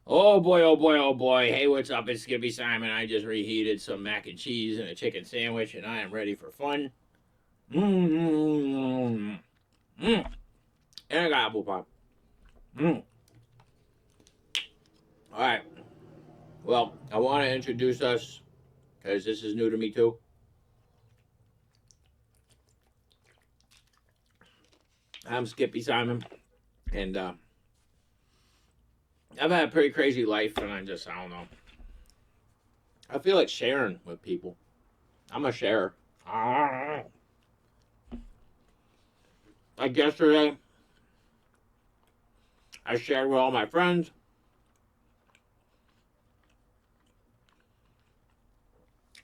Oh boy, oh boy, oh boy. Hey, what's up? It's Skippy Simon. I just reheated some mac and cheese and a chicken sandwich, and I am ready for fun. Mmm. Mmm. And I got apple pop. Mmm. Alright. Well, I want to introduce us, because this is new to me too. I'm Skippy Simon, and I've had a pretty crazy life, and I don't know. I feel like sharing with people. I'm a sharer. Ah. Like yesterday, I shared with all my friends.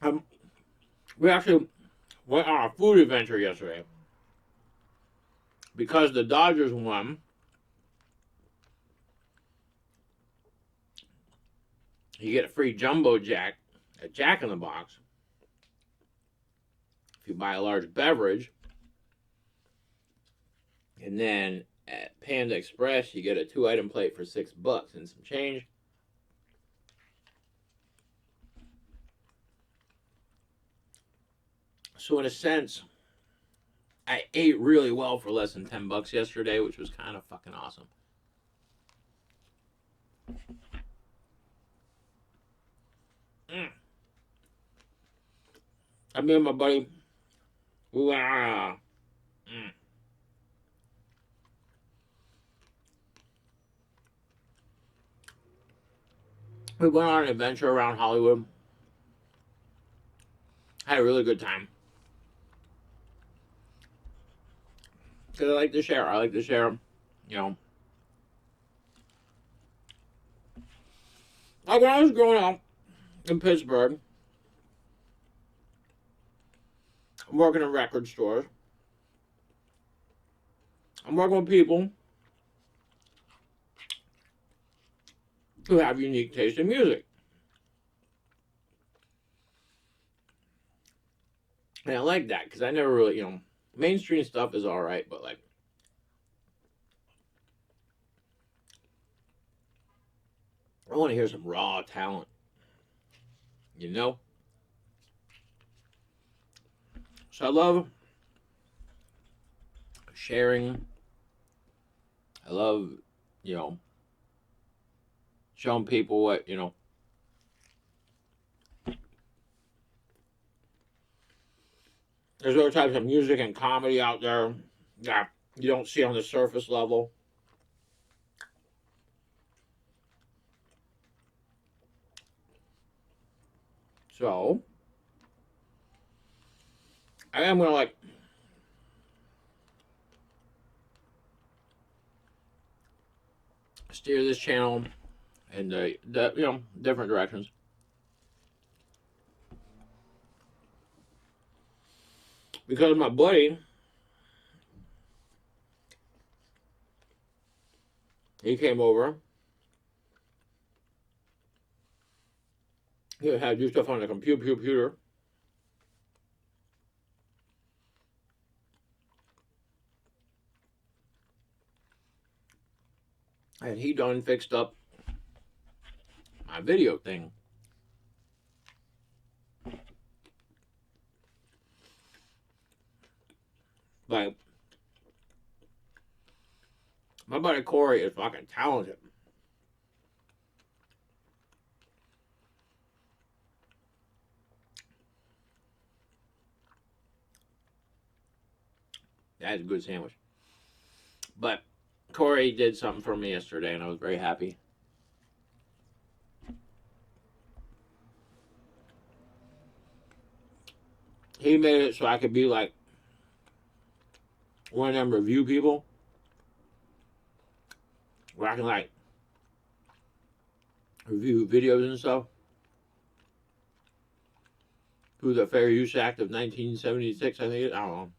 Um, we actually went on a food adventure yesterday. Because the Dodgers won, you get a free jumbo jack, a Jack in the Box, if you buy a large beverage. And then at Panda Express, you get a 2-item plate for $6 and some change. So in a sense, I ate really well for less than $10 yesterday, which was kind of fucking awesome. Mm. I me and my buddy, we went on an adventure around Hollywood. Had a really good time. Because I like to share. I like to share, you know. Like when I was growing up in Pittsburgh, I'm working in record stores. I'm working with people who have unique taste in music. And I like that because I never really, mainstream stuff is all right, but like, I want to hear some raw talent, you know? So I love sharing. I love, you know, showing people what. There's other types of music and comedy out there that you don't see on the surface level. So I am gonna like steer this channel in the different directions. Because my buddy, he came over. He had to do stuff on the computer. And he done fixed up my video thing. Like, my buddy Corey is fucking talented. That's a good sandwich. But Corey did something for me yesterday, and I was very happy. He made it so I could be like one of them review people, where I can like review videos and stuff through the Fair Use Act of 1976. I think I don't know.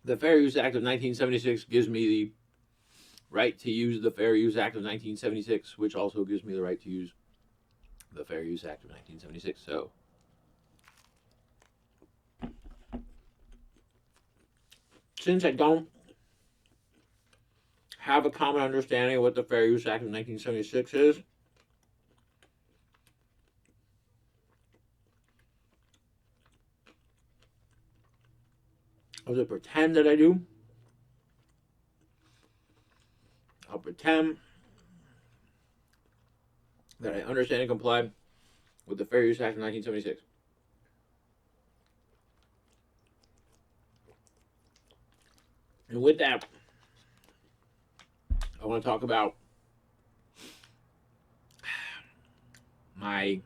The Fair Use Act of 1976 gives me the right to use the Fair Use Act of 1976, which also gives me the right to use the Fair Use Act of 1976. So, since I don't have a common understanding of what the Fair Use Act of 1976 is. I'll just pretend that I do. I'll pretend that I understand and comply with the Fair Use Act of 1976. And with that, I want to talk about my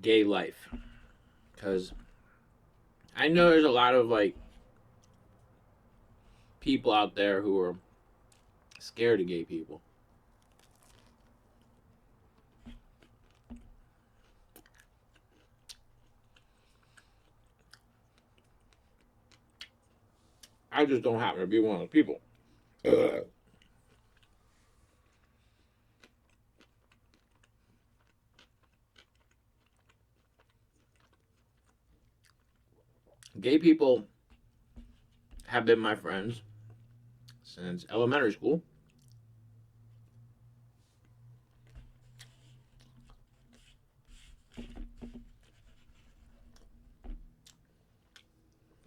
gay life. Because I know there's a lot of like people out there who are scared of gay people. I just don't happen to be one of those people. Gay people have been my friends since elementary school.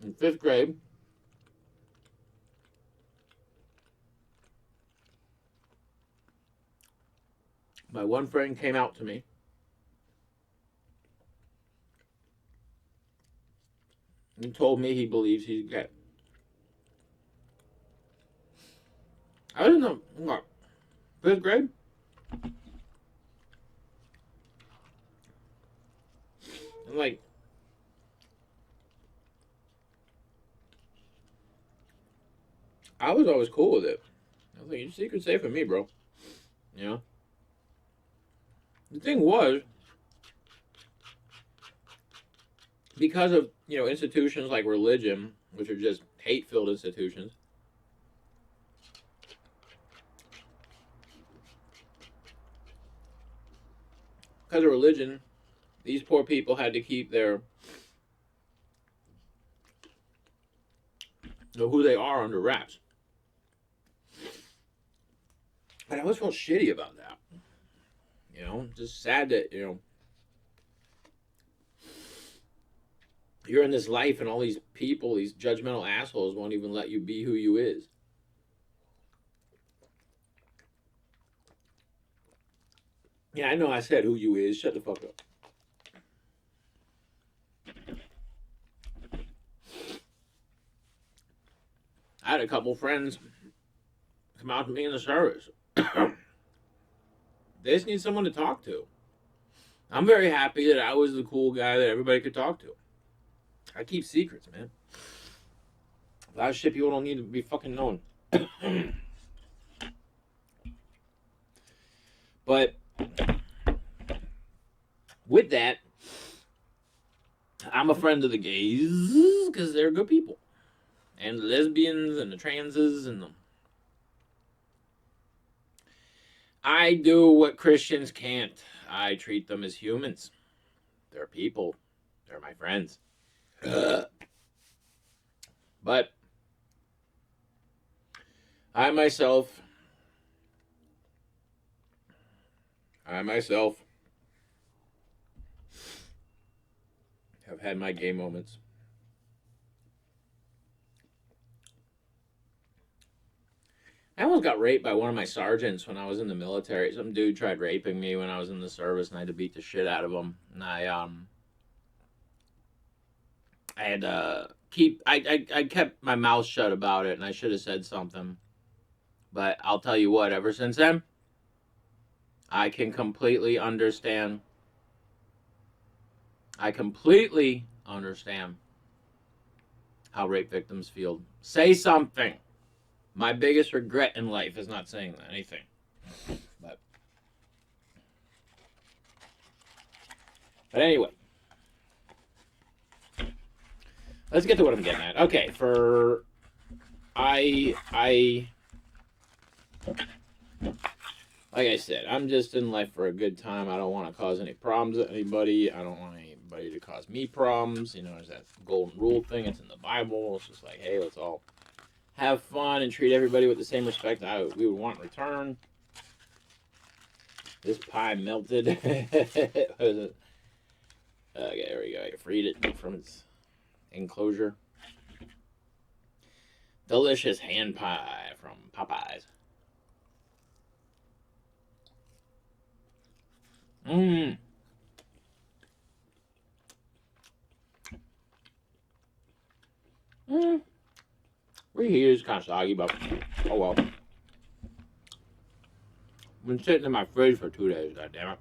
In 5th grade, my one friend came out to me and told me he believes he's gay. I was in the what, 5th grade? And like, I was always cool with it. I was like, your secret's safe with me, bro. You know? The thing was, because of, you know, institutions like religion, which are just hate-filled institutions, because of religion, these poor people had to keep their, you know, who they are under wraps. And I always felt shitty about that. You know, just sad that, you know, you're in this life and all these people, these judgmental assholes won't even let you be who you is. Yeah, I know I said who you is. Shut the fuck up. I had a couple friends come out to me in the service. They just need someone to talk to. I'm very happy that I was the cool guy that everybody could talk to. I keep secrets, man. A lot of shit people don't need to be fucking known. But with that, I'm a friend of the gays because they're good people. And the lesbians and the transes and the... I do what Christians can't. I treat them as humans. They're people. They're my friends. But I myself have had my gay moments. I almost got raped by one of my sergeants when I was in the military. Some dude tried raping me when I was in the service, and I had to beat the shit out of him. And I had I kept my mouth shut about it, and I should have said something. But I'll tell you what, ever since then, I can completely understand. I completely understand how rape victims feel. Say something. My biggest regret in life is not saying anything. But anyway. Let's get to what I'm getting at. Okay, like I said, I'm just in life for a good time. I don't want to cause any problems with anybody. I don't want anybody to cause me problems. You know, there's that golden rule thing. It's in the Bible. It's just like, hey, let's all have fun and treat everybody with the same respect we would want in return. This pie melted. Okay, there we go. I freed it from its enclosure. Delicious hand pie from Popeyes. Mmm. Mmm. Reheat is kind of soggy, but oh well. Been sitting in my fridge for 2 days, god damn it.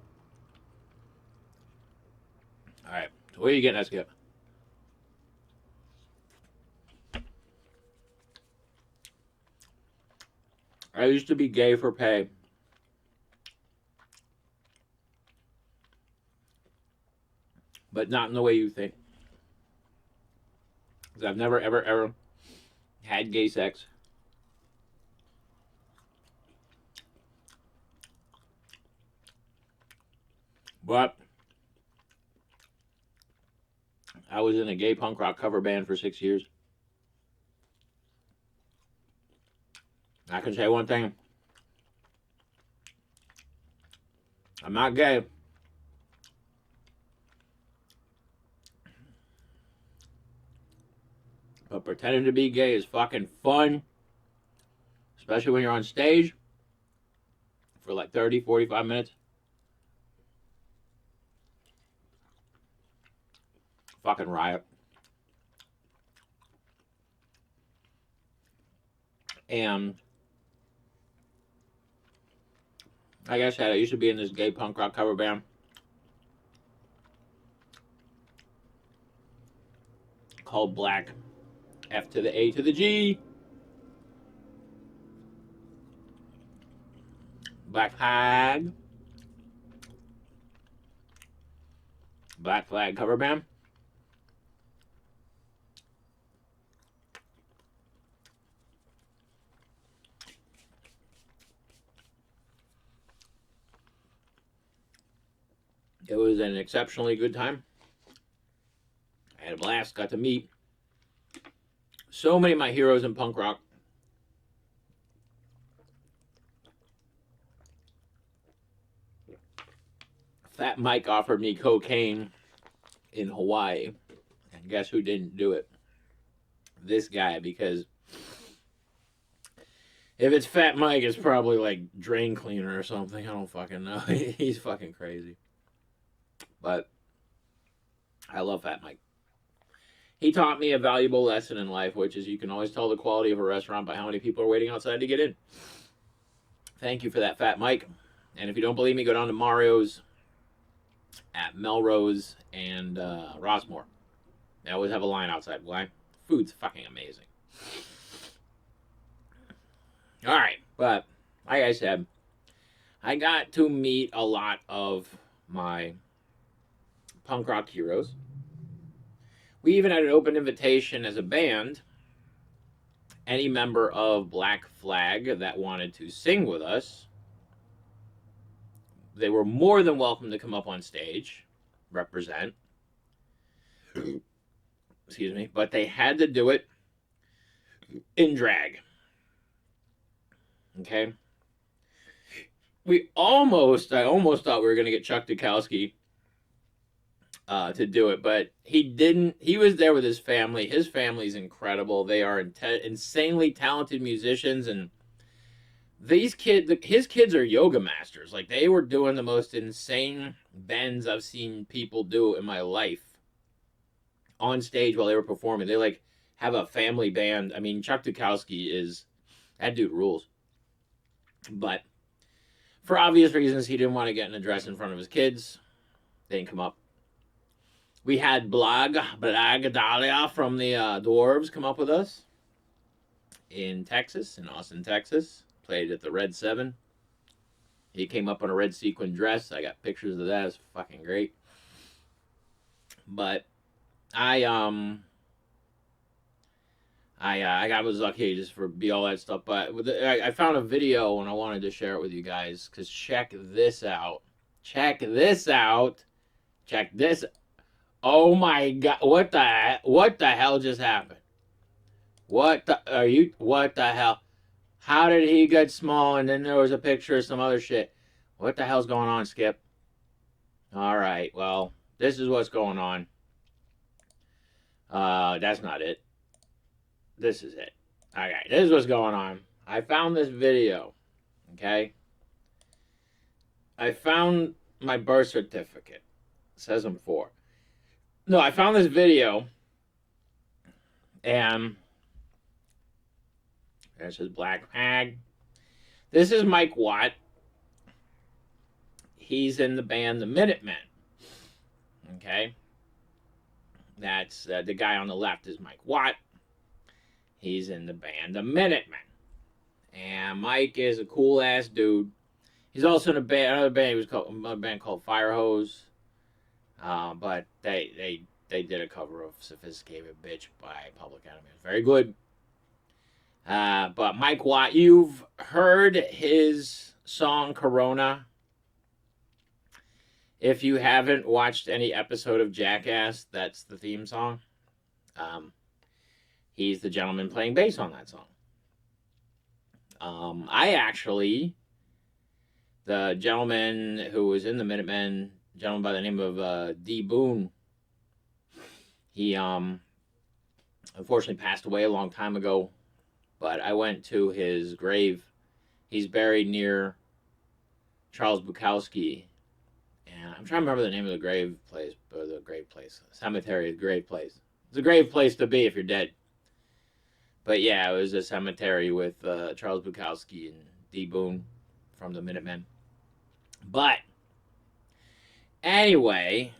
Alright, so what are you getting at, Skip? I used to be gay for pay. But not in the way you think. Because I've never, ever, ever had gay sex. But I was in a gay punk rock cover band for 6 years. I can say one thing. I'm not gay. But pretending to be gay is fucking fun. Especially when you're on stage for like 30, 45 minutes. Fucking riot. And like I said, I used to be in this gay punk rock cover band. Called Black F to the A to the G. Black Flag. Black Flag cover band. It was an exceptionally good time. I had a blast, got to meet so many of my heroes in punk rock. Fat Mike offered me cocaine in Hawaii. And guess who didn't do it? This guy, because if it's Fat Mike, it's probably like drain cleaner or something. I don't fucking know. He's fucking crazy. But I love Fat Mike. He taught me a valuable lesson in life, which is you can always tell the quality of a restaurant by how many people are waiting outside to get in. Thank you for that, Fat Mike. And if you don't believe me, go down to Mario's at Melrose and Rossmore. They always have a line outside. Why? Food's fucking amazing. All right, but like I said, I got to meet a lot of my punk rock heroes. We even had an open invitation as a band. Any member of Black Flag that wanted to sing with us, they were more than welcome to come up on stage, represent. Excuse me, but they had to do it in drag. Okay? I almost thought we were going to get Chuck Dukowski to do it, but he didn't. He was there with his family. His family's incredible. They are insanely talented musicians, and his kids are yoga masters. Like, they were doing the most insane bends I've seen people do in my life on stage while they were performing. They like have a family band. I mean, Chuck Dukowski that dude rules. But for obvious reasons, he didn't want to get an address in front of his kids. They didn't come up. We had Dahlia from the Dwarves come up with us in Austin, Texas. Played at the Red 7. He came up in a red sequin dress. I got pictures of that. It's fucking great. But I was lucky just for be all that stuff. But I found a video and I wanted to share it with you guys, because check this out. Check this out. Check this. Oh my god! What the hell just happened? What the are you? What the hell? How did he get small? And then there was a picture of some other shit. What the hell's going on, Skip? All right. Well, this is what's going on. That's not it. This is it. Okay, this is what's going on. I found this video. Okay. I found my birth certificate. It says I'm 4. No, I found this video, and there's his black bag. This is Mike Watt. He's in the band The Minutemen. Okay? That's the guy on the left is Mike Watt. He's in the band The Minutemen. And Mike is a cool ass dude. He's also in another band. A band called Firehose. But they did a cover of Sophisticated Bitch by Public Enemy. It's very good. But Mike Watt, you've heard his song Corona. If you haven't watched any episode of Jackass, that's the theme song. He's the gentleman playing bass on that song. The gentleman who was in the Minutemen, a gentleman by the name of D. Boone, he unfortunately passed away a long time ago, but I went to his grave. He's buried near Charles Bukowski, and I'm trying to remember the name of the grave place, cemetery, grave place. It's a grave place to be if you're dead. But yeah, it was a cemetery with Charles Bukowski and D. Boone from the Minutemen. But anyway,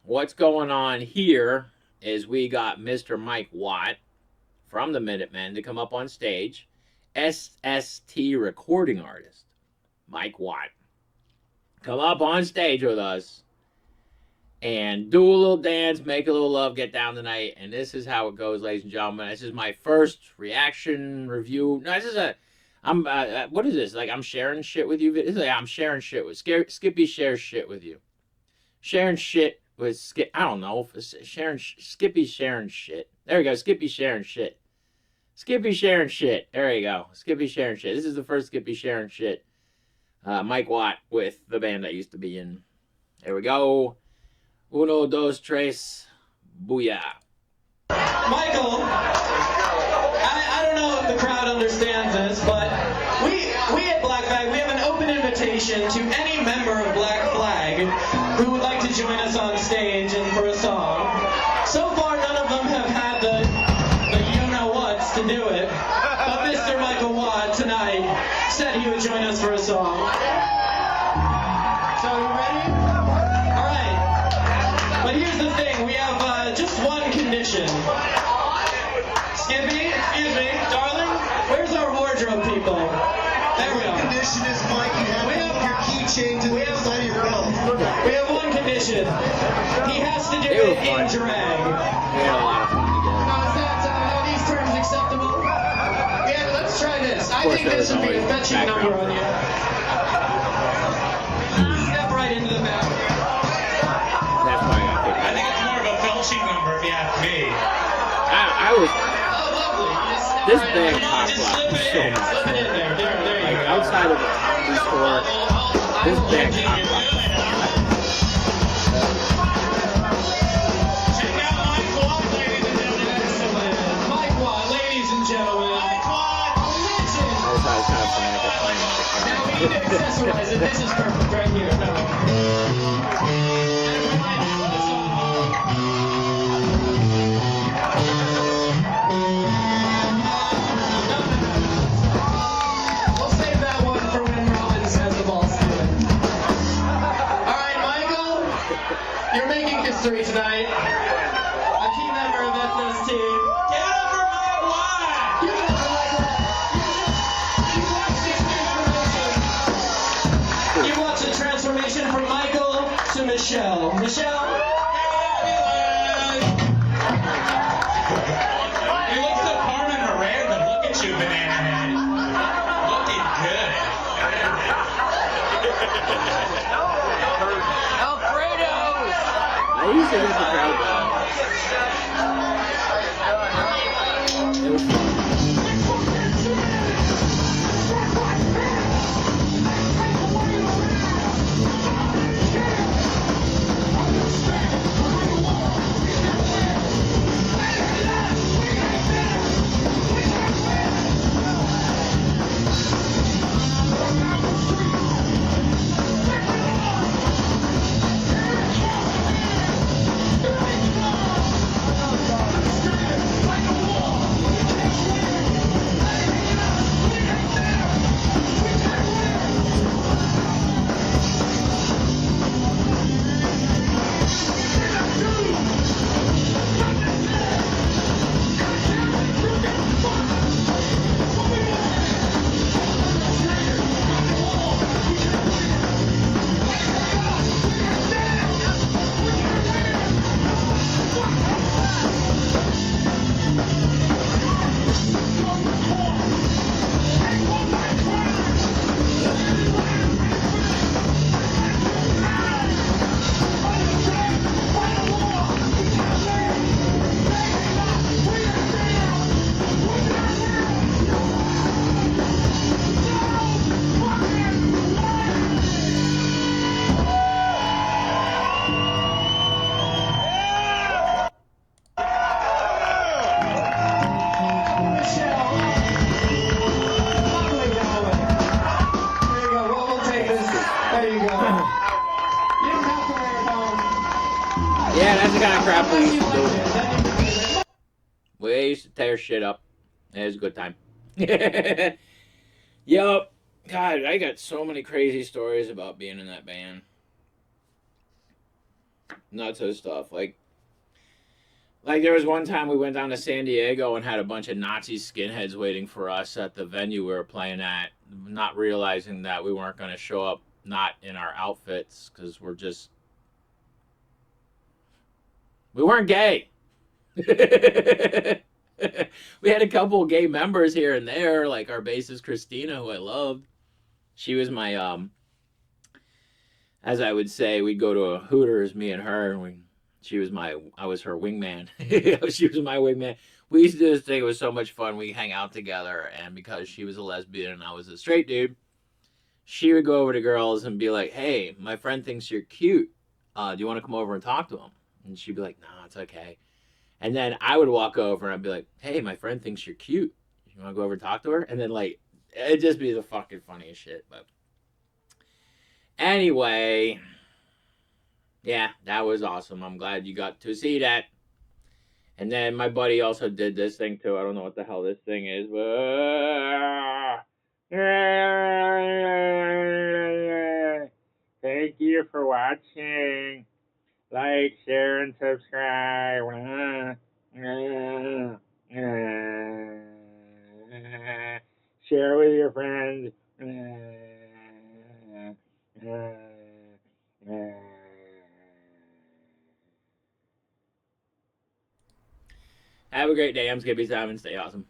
what's going on here is we got Mr. Mike Watt from the Minutemen to come up on stage. SST recording artist, Mike Watt. Come up on stage with us and do a little dance, make a little love, get down tonight. And this is how it goes, ladies and gentlemen. This is my first reaction review. No, this is what is this? Like, I'm sharing shit with you? This is like, I'm sharing shit with Skippy shares shit with you. Sharing shit with Skip. I don't know. Skippy sharing shit. There we go. Skippy sharing shit. Skippy sharing shit. There you go. Skippy sharing shit. This is the first Skippy sharing shit. Mike Watt with the band I used to be in. There we go. Uno, dos, tres. Booyah. Michael, I don't know if the crowd understands this, but we at Black Flag, we have an open invitation to any member of Black Flag who would like to join us on stage and for a song. So far, none of them have had the you-know-whats to do it, but Mr. Michael Watt tonight said he would join us for a song. So, you ready? All right. But here's the thing, we have just one condition. Skippy, excuse me, darling, where's our wardrobe people? There we go. The condition is, Mike, you have to put your keychain to the inside of your belt. We have one condition. He has to do it in drag. We had a lot of fun together. Now, is that, are these terms acceptable? Yeah, let's try this. I think this would be a fetching number on you. Step right into the back. That's why I think it's more of a felching number if you ask me. I was. Oh, lovely. Just step This right band in. cock Just block slip is it so in. much Slip it in there. There you Like, go. outside of the comedy store, this band cock block. Check out Mike Watt, ladies and gentlemen. Excellent. Mike Watt, ladies and gentlemen. Mike Watt! Legend. I was kind of funny. I kept playing on the Now we camera. need to accessorize it. This is perfect right here. No. We'll save that one for when Robin says the ball's good. All right, Michael, you're making history tonight. A key member of SST. Get up for Mike Watt! You know Michael. You watched the transformation from Michael to Michelle. Michelle? You look so Carmen Miranda. Look at you, banana head. Looking good. I used to get the crowd going. It was fun. That's the kind of crap we used to do. We used to tear shit up. It was a good time. Yup. God, I got so many crazy stories about being in that band. Nuts of stuff. Like there was one time we went down to San Diego and had a bunch of Nazi skinheads waiting for us at the venue we were playing at, not realizing that we weren't going to show up not in our outfits because we weren't gay. We had a couple of gay members here and there, like our bassist Christina, who I loved. She was my as I would say, we'd go to a Hooters, me and her, and I was her wingman. She was my wingman. We used to do this thing. It was so much fun. We hang out together, and because she was a lesbian and I was a straight dude, she would go over to girls and be like, "Hey, my friend thinks you're cute. Do you want to come over and talk to him?" And she'd be like, "No, it's okay." And then I would walk over and I'd be like, "Hey, my friend thinks you're cute. You want to go over and talk to her?" And then it'd just be the fucking funniest shit. But anyway, yeah, that was awesome. I'm glad you got to see that. And then my buddy also did this thing too. I don't know what the hell this thing is, but thank you for watching. Like, share, and subscribe. Share with your friends. Have a great day. I'm Skippy Simon. Stay awesome.